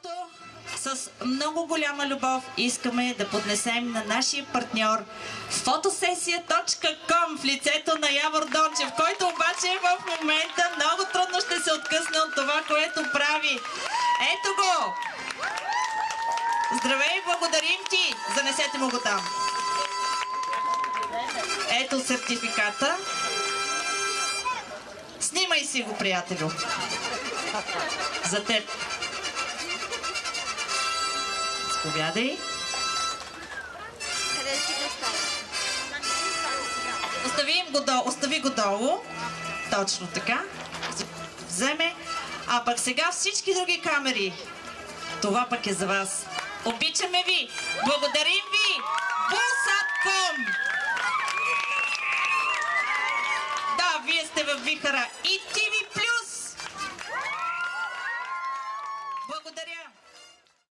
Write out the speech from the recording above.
защото с много голяма любов искаме да поднесем на нашия партньор fotosesия.com в лицето на Явор Дончев, който обаче в момента много трудно ще се откъсне от това, което прави. Ето го! Здравей, благодарим ти! Занесете му го там. Ето сертификата. Снимай си го, приятелю. За теб. Заповядай. Остави го долу. Точно така. Вземе. А пък сега всички други камери. Това пък е за вас. Обичаме ви. Благодарим ви. Булсатком. Да, вие сте във вихара и ТВ+. Благодаря.